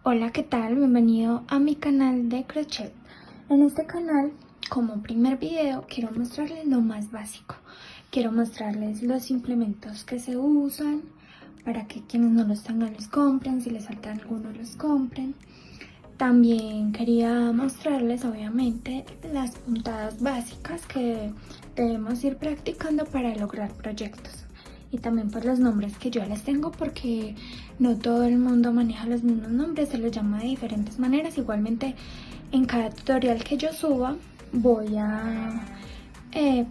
Hola, ¿qué tal? Bienvenido a mi canal de crochet. En este canal, como primer video, quiero mostrarles lo más básico. Quiero mostrarles los implementos que se usan para que quienes no los tengan los compren, si les falta alguno los compren. También quería mostrarles, obviamente, las puntadas básicas que debemos ir practicando para lograr proyectos. Y también pues los nombres que yo les tengo, porque no todo el mundo maneja los mismos nombres, se los llama de diferentes maneras. Igualmente en cada tutorial que yo suba voy a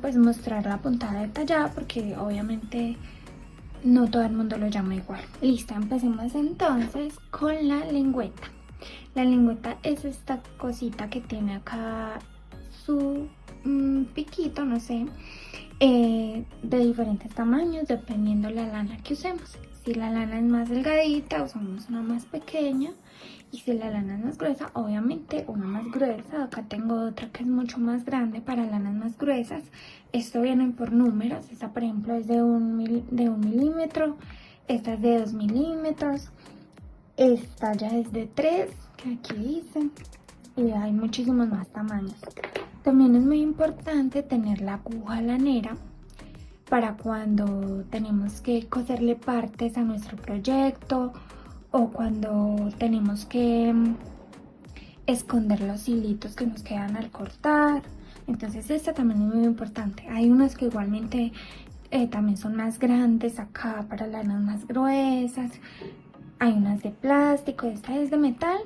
pues mostrar la puntada detallada, porque obviamente no todo el mundo lo llama igual. Listo, empecemos entonces con la lengüeta. La lengüeta es esta cosita que tiene acá su piquito, no sé, de diferentes tamaños dependiendo la lana que usemos. Si la lana es más delgadita, usamos una más pequeña, y si la lana es más gruesa, obviamente una más gruesa. Acá tengo otra que es mucho más grande para lanas más gruesas. Esto viene por números. Esta, por ejemplo, es de un milímetro, esta es de 2 milímetros, esta ya es de 3, que aquí dice, y hay muchísimos más tamaños. También es muy importante tener la aguja lanera para cuando tenemos que coserle partes a nuestro proyecto, o cuando tenemos que esconder los hilitos que nos quedan al cortar. Entonces esta también es muy importante. Hay unas que igualmente también son más grandes acá para lanas más gruesas. Hay unas de plástico, esta es de metal,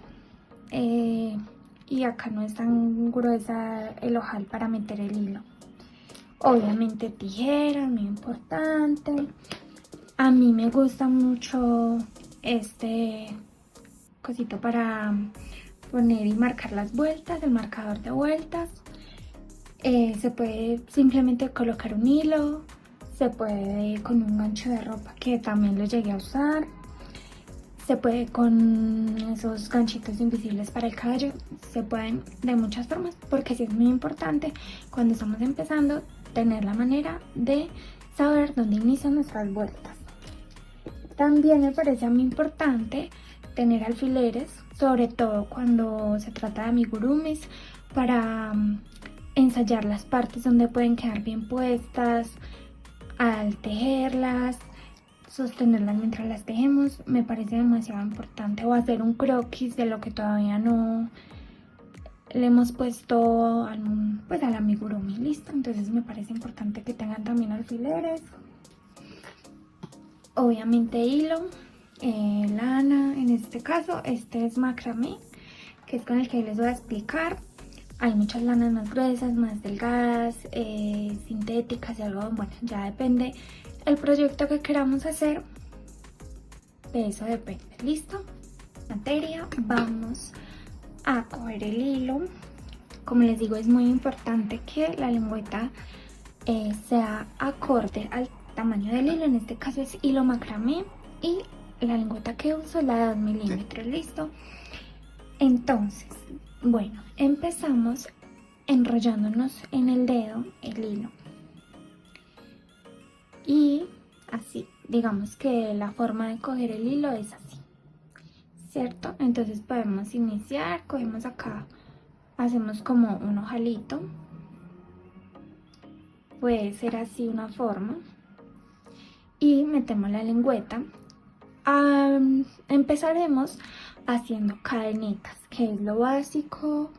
y acá no es tan gruesa el ojal para meter el hilo. Obviamente tijeras, muy importante. A mí me gusta mucho este cosito para poner y marcar las vueltas, el marcador de vueltas. Se puede simplemente colocar un hilo, se puede con un gancho de ropa, que también lo llegué a usar. Se puede con esos ganchitos invisibles para el cabello. Se pueden de muchas formas, porque sí es muy importante cuando estamos empezando tener la manera de saber dónde inician nuestras vueltas. También me parece muy importante tener alfileres, sobre todo cuando se trata de amigurumis, para ensayar las partes donde pueden quedar bien puestas al tejerlas, sostenerlas mientras las tejemos. Me parece demasiado importante. O hacer un croquis de lo que todavía no le hemos puesto al amigurumi. Listo, entonces me parece importante que tengan también alfileres, obviamente hilo, lana. En este caso este es macramé, que es con el que les voy a explicar. Hay muchas lanas más gruesas, más delgadas, sintéticas y algodón. Bueno, ya depende el proyecto que queramos hacer, de eso depende. Listo, materia, vamos a coger el hilo. Como les digo, es muy importante que la lengüeta sea acorde al tamaño del hilo. En este caso es hilo macramé, y la lengüeta que uso es la de 2 milímetros. Listo, entonces, bueno, empezamos enrollándonos en el dedo el hilo, y así, digamos que la forma de coger el hilo es así, ¿cierto? Entonces podemos iniciar, cogemos acá, hacemos como un ojalito, puede ser así una forma, y metemos la lengüeta. Empezaremos haciendo cadenitas, que es lo básico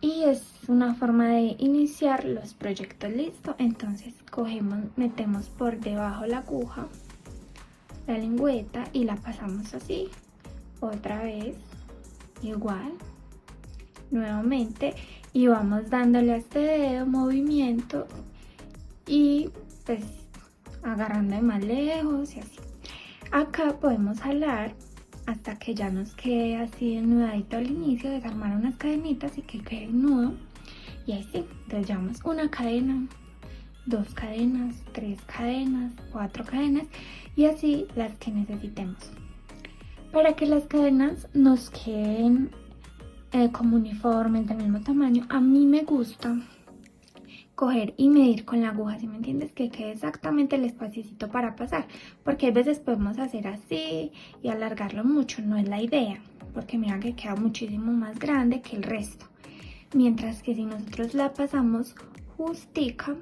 y es una forma de iniciar los proyectos. Listo, entonces cogemos, metemos por debajo la aguja, la lengüeta, y la pasamos así, otra vez, igual, nuevamente, y vamos dándole a este dedo movimiento, y pues agarrando de más lejos y así. Acá podemos jalar hasta que ya nos quede así desnudadito al inicio, desarmar unas cadenitas y que quede el nudo, y así. Entonces llevamos una cadena, 2 cadenas, 3 cadenas, 4 cadenas, y así las que necesitemos. Para que las cadenas nos queden como uniformes, del mismo tamaño, a mí me gusta coger y medir con la aguja, ¿sí me entiendes? Que quede exactamente el espaciocito para pasar, porque a veces podemos hacer así y alargarlo mucho, no es la idea, porque mira que queda muchísimo más grande que el resto. Mientras que si nosotros la pasamos justica,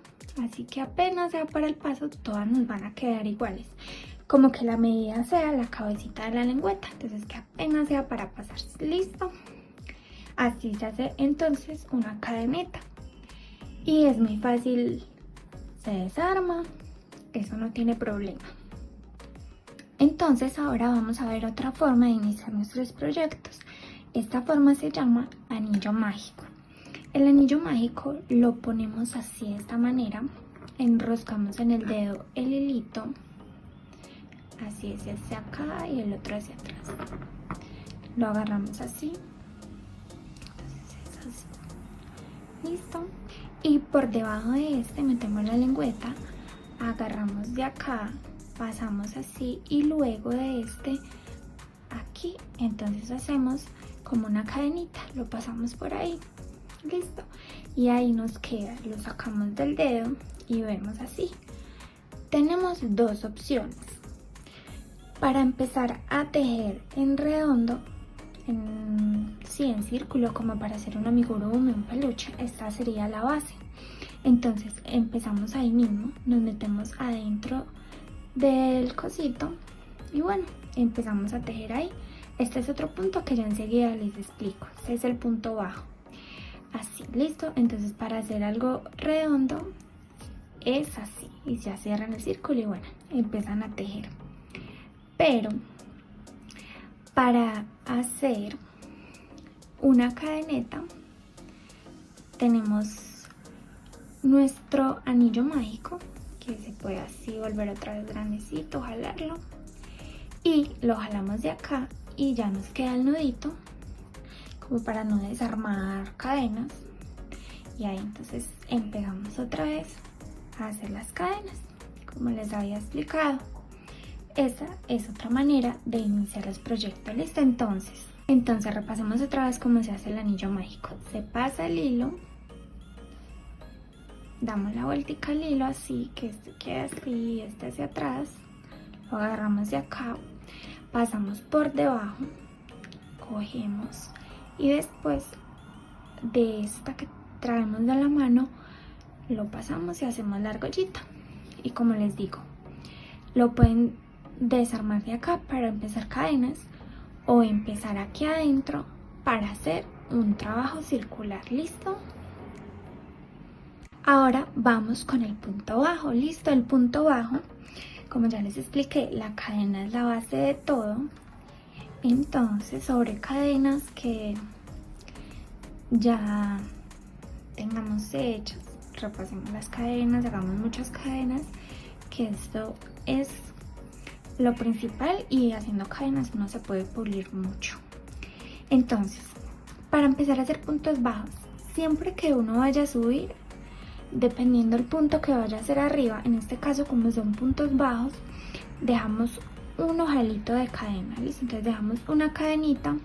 así que apenas sea para el paso, todas nos van a quedar iguales. Como que la medida sea la cabecita de la lengüeta, entonces que apenas sea para pasar. ¿Listo? Así se hace entonces una cadeneta. Y es muy fácil, se desarma, eso no tiene problema. Entonces ahora vamos a ver otra forma de iniciar nuestros proyectos. Esta forma se llama anillo mágico. El anillo mágico lo ponemos así de esta manera, enroscamos en el dedo el hilito, así es hacia acá y el otro hacia atrás. Lo agarramos así, entonces es así. Listo. Y por debajo de este metemos la lengüeta, agarramos de acá, pasamos así y luego de este aquí, entonces hacemos como una cadenita, lo pasamos por ahí. Listo, y ahí nos queda, lo sacamos del dedo y vemos así. Tenemos dos opciones. Para empezar a tejer en redondo, en círculo, como para hacer un amigurumi, un peluche, esta sería la base. Entonces empezamos ahí mismo, nos metemos adentro del cosito y bueno, empezamos a tejer ahí. Este es otro punto que ya enseguida les explico, este es el punto bajo. Así, listo. Entonces para hacer algo redondo es así y ya cierran el círculo y bueno, empiezan a tejer. Pero para hacer una cadeneta tenemos nuestro anillo mágico, que se puede así volver otra vez grandecito, jalarlo y lo jalamos de acá y ya nos queda el nudito, como para no desarmar cadenas. Y ahí entonces empezamos otra vez a hacer las cadenas, como les había explicado. Esa es otra manera de iniciar los proyectos. ¿Listo? Entonces repasemos otra vez cómo se hace el anillo mágico. Se pasa el hilo, damos la vueltica al hilo así, que este quede así, este hacia atrás, lo agarramos de acá, pasamos por debajo, cogemos y después de esta que traemos de la mano lo pasamos y hacemos la argollita. Y como les digo, lo pueden desarmar de acá para empezar cadenas o empezar aquí adentro para hacer un trabajo circular. ¿Listo? Ahora vamos con el punto bajo. ¿Listo? El punto bajo, como ya les expliqué, la cadena es la base de todo. Entonces sobre cadenas que ya tengamos hechas, repasemos las cadenas, hagamos muchas cadenas, que esto es lo principal, y haciendo cadenas uno se puede pulir mucho. Entonces, para empezar a hacer puntos bajos, siempre que uno vaya a subir, dependiendo del punto que vaya a hacer arriba, en este caso como son puntos bajos, dejamos un ojalito de cadena. ¿Listo? Entonces dejamos una cadenita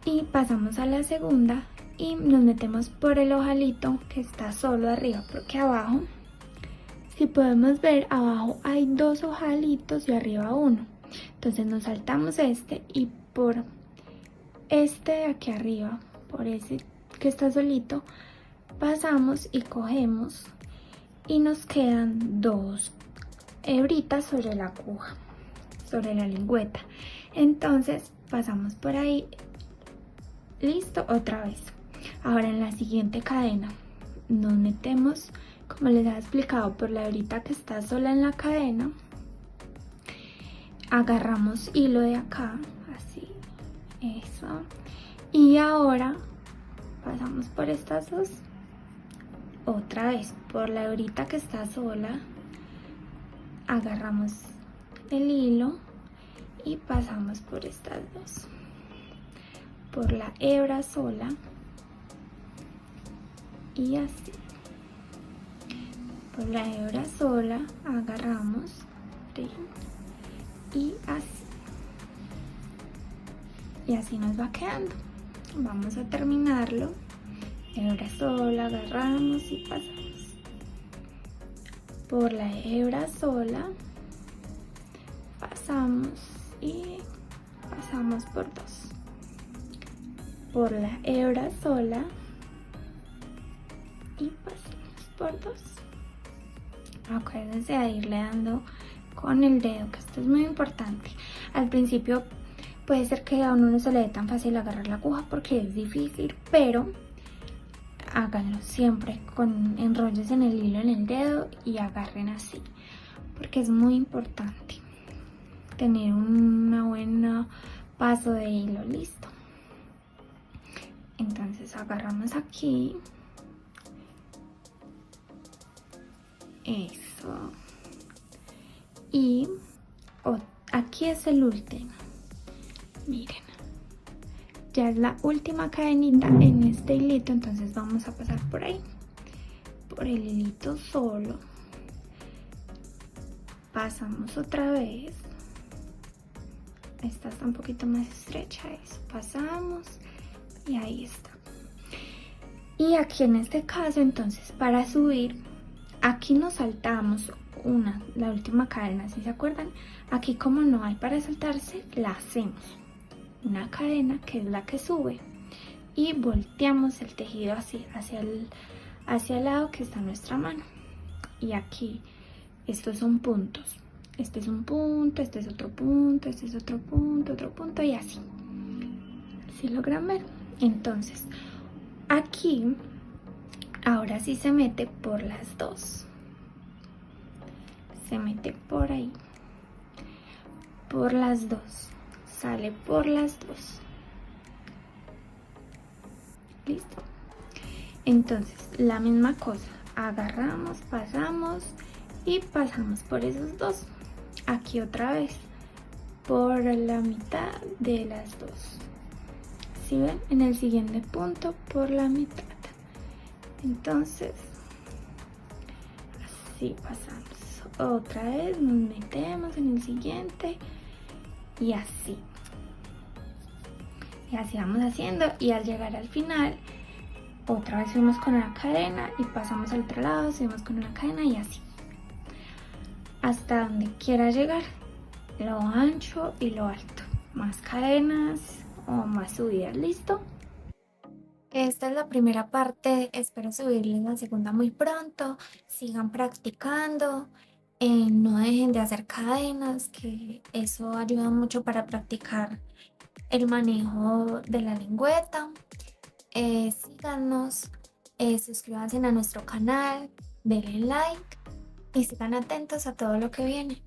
y pasamos a la segunda y nos metemos por el ojalito que está solo arriba, porque abajo, si podemos ver, abajo hay dos ojalitos y arriba uno. Entonces nos saltamos este y por este de aquí arriba, por ese que está solito, pasamos y cogemos y nos quedan dos hebritas sobre la aguja, sobre la lengüeta. Entonces pasamos por ahí. Listo, otra vez. Ahora en la siguiente cadena nos metemos, como les he explicado, por la hebrita que está sola en la cadena, agarramos hilo de acá, así, eso, y ahora pasamos por estas dos, otra vez por la hebrita que está sola, agarramos el hilo y pasamos por estas dos, por la hebra sola y así. Por la hebra sola agarramos y así. Y así nos va quedando. Vamos a terminarlo hebra sola, agarramos y pasamos. Por la hebra sola, pasamos y pasamos por dos. Por la hebra sola y pasamos por dos. Acuérdense de irle dando con el dedo, que esto es muy importante. Al principio puede ser que a uno no se le dé tan fácil agarrar la aguja porque es difícil, pero háganlo siempre con enrolles en el hilo en el dedo y agarren así, porque es muy importante tener una buena paso de hilo. Listo. Entonces agarramos aquí, eso, y aquí es el último. Miren, ya es la última cadenita en este hilito, entonces vamos a pasar por ahí, por el hilito solo, pasamos otra vez. Esta está un poquito más estrecha, eso, pasamos y ahí está. Y aquí en este caso, entonces, para subir, aquí nos saltamos la última cadena, si se acuerdan. Aquí, como no hay para saltarse, la hacemos una cadena, que es la que sube, y volteamos el tejido así hacia el lado que está nuestra mano. Y aquí estos son puntos, este es un punto, este es otro punto, este es otro punto y así. ¿Sí logran ver? Entonces aquí ahora sí se mete por las dos, se mete por ahí, por las dos, sale por las dos. Listo. Entonces la misma cosa, agarramos, pasamos y pasamos por esos dos. Aquí otra vez por la mitad de las dos. ¿Sí ven? En el siguiente punto por la mitad. Entonces así pasamos. Otra vez nos metemos en el siguiente y así. Y así vamos haciendo, y al llegar al final otra vez subimos con una cadena y pasamos al otro lado, subimos con una cadena y así. Hasta donde quiera llegar, lo ancho y lo alto. Más cadenas o más subidas. ¿Listo? Esta es la primera parte, espero subirles la segunda muy pronto. Sigan practicando, no dejen de hacer cadenas, que eso ayuda mucho para practicar el manejo de la lengüeta. Síganos, suscríbanse a nuestro canal, denle like y sigan atentos a todo lo que viene.